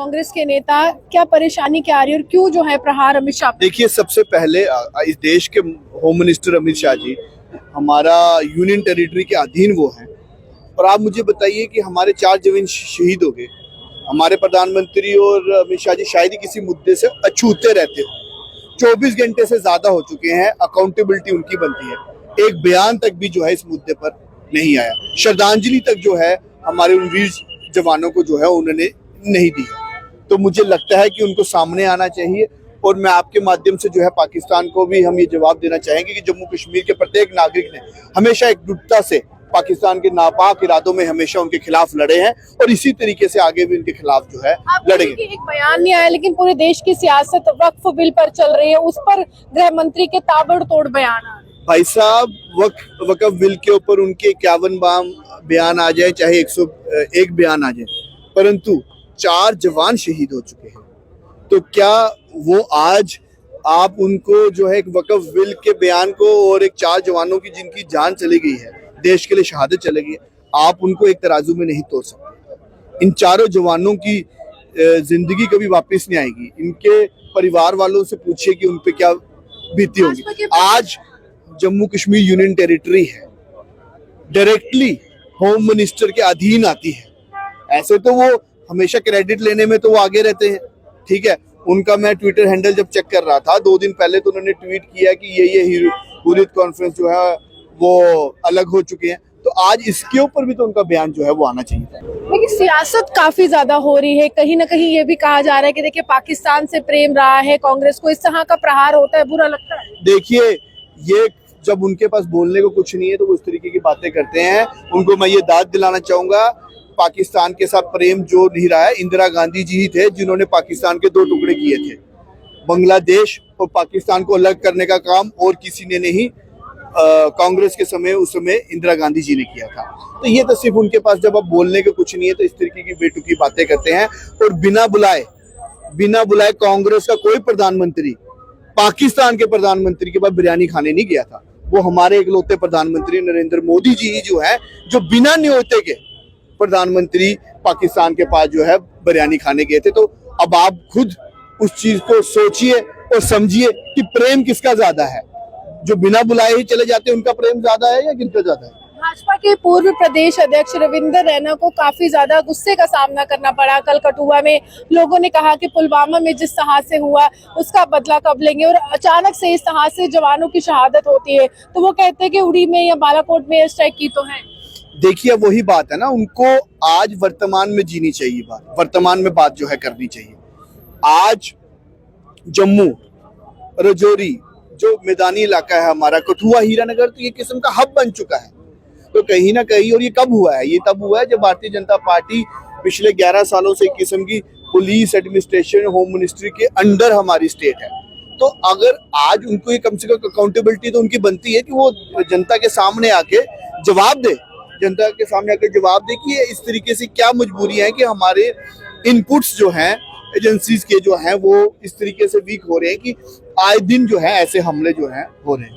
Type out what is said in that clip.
कांग्रेस के नेता, क्या परेशानी क्या आ रही है और क्यों जो है प्रहार अमित शाह? देखिए, सबसे पहले इस देश के होम मिनिस्टर अमित शाह जी हमारा यूनियन टेरिटरी के अधीन वो हैं। और आप मुझे बताइए कि हमारे 4 जवान शहीद हो गए, हमारे प्रधानमंत्री और अमित शाह जी शायद ही किसी मुद्दे से अछूते रहते हो। 24 घंटे से ज्यादा हो चुके हैं, अकाउंटेबिलिटी उनकी बनती है। एक बयान तक भी जो है इस मुद्दे पर नहीं आया, श्रद्धांजलि तक जो है हमारे उन वीर जवानों को जो है उन्होंने नहीं दी। तो मुझे लगता है कि उनको सामने आना चाहिए। और मैं आपके माध्यम से जो है पाकिस्तान को भी हम ये जवाब देना चाहेंगे कि जम्मू कश्मीर के प्रत्येक नागरिक ने हमेशा एकजुटता से पाकिस्तान के नापाक इरादों में हमेशा उनके खिलाफ लड़े हैं और इसी तरीके से आगे भी उनके खिलाफ जो है लड़ेंगे। एक बयान नहीं आया, लेकिन पूरे देश की सियासत वक्फ बिल पर चल रही है, उस पर गृह मंत्री के ताबड़तोड़ बयान आ रहे हैं। भाई साहब, वक्फ बिल के ऊपर उनके 51 बयान आ जाए, चाहे 101 बयान आ जाए, परंतु 4 जवान शहीद हो चुके हैं। तो क्या वो आज आप उनको जो है एक वक्फ बिल के बयान को और एक 4 जवानों की जिनकी जान चली गई है, देश के लिए शहादत चली गई है, आप उनको एक तराजू में नहीं तोड़ सकते। इन चारों जवानों की जिंदगी कभी वापस नहीं आएगी। इनके परिवार वालों से पूछिए कि उन पे क्या बीती होगी। आज जम्मू कश्मीर यूनियन टेरिटरी है, डायरेक्टली होम मिनिस्टर के अधीन आती है। ऐसे तो वो हमेशा क्रेडिट लेने में तो वो आगे रहते हैं, ठीक है। उनका मैं ट्विटर हैंडल जब चेक कर रहा था 2 दिन पहले, तो उन्होंने ट्वीट किया कि ये हुर्रियत कॉन्फ्रेंस जो है वो अलग हो चुके हैं। तो आज इसके ऊपर भी तो उनका बयान जो है वो आना चाहिए था। लेकिन सियासत काफी ज्यादा हो रही है, कहीं ना कहीं ये भी कहा जा रहा है कि देखिए पाकिस्तान से प्रेम रहा है कांग्रेस को, इस तरह का प्रहार होता है, बुरा लगता है। देखिए, ये जब उनके पास बोलने को कुछ नहीं है तो वो इस तरीके की बातें करते हैं। उनको मैं ये दाद दिलाना चाहूंगा, पाकिस्तान के साथ प्रेम जो नहीं रहा है, इंदिरा गांधी जी ही थे जिन्होंने पाकिस्तान के 2 टुकड़े किए थे। बांग्लादेश और पाकिस्तान को अलग करने का काम और किसी ने नहीं, कांग्रेस के समय उस समय इंदिरा गांधी जी ने किया था। तो ये तो सिर्फ उनके पास जब अब बोलने का कुछ नहीं है तो इस तरीके की बेटुकी बातें करते हैं। और बिना बुलाए कांग्रेस का कोई प्रधानमंत्री पाकिस्तान के प्रधानमंत्री के पास बिरयानी खाने नहीं गया था। वो हमारे इकलौते प्रधानमंत्री नरेंद्र मोदी जी ही जो है, जो बिना न्योते के प्रधानमंत्री पाकिस्तान के पास जो है बिरयानी खाने गए थे। तो अब आप खुद उस चीज को सोचिए और समझिए कि प्रेम किसका ज्यादा है, जो बिना बुलाए ही चले जाते हैं उनका प्रेम ज्यादा है या किनका ज्यादा है। भाजपा के पूर्व प्रदेश अध्यक्ष रविंद्र रैना को काफी ज्यादा गुस्से का सामना करना पड़ा। कल कठुआ में लोगों ने कहा कि पुलवामा में जिस तरह से हुआ उसका बदला कब लेंगे, और अचानक से इस तरह से जवानों की शहादत होती है तो वो कहते हैं कि उड़ी में या बालाकोट में एयर स्ट्राइक की तो है। देखिए, वही बात है ना, उनको आज वर्तमान में जीनी चाहिए, वर्तमान में बात जो है करनी चाहिए। आज जम्मू राजौरी जो मैदानी इलाका है हमारा, कठुआ हीरानगर, तो ये किस्म का हब बन चुका है। तो कहीं ना कहीं, और ये कब हुआ है, ये तब हुआ है जब भारतीय जनता पार्टी पिछले 11 सालों से एक किस्म की पुलिस एडमिनिस्ट्रेशन, होम मिनिस्ट्री के अंडर हमारी स्टेट है। तो अगर आज उनको ये कम से कम अकाउंटेबिलिटी तो उनकी बनती है कि वो जनता के सामने आके जवाब दे, जनता के सामने आकर जवाब दे कि इस तरीके से क्या मजबूरी है कि हमारे इनपुट्स जो हैं एजेंसीज के जो हैं वो इस तरीके से वीक हो रहे हैं कि आए दिन जो है ऐसे हमले जो हैं हो रहे हैं।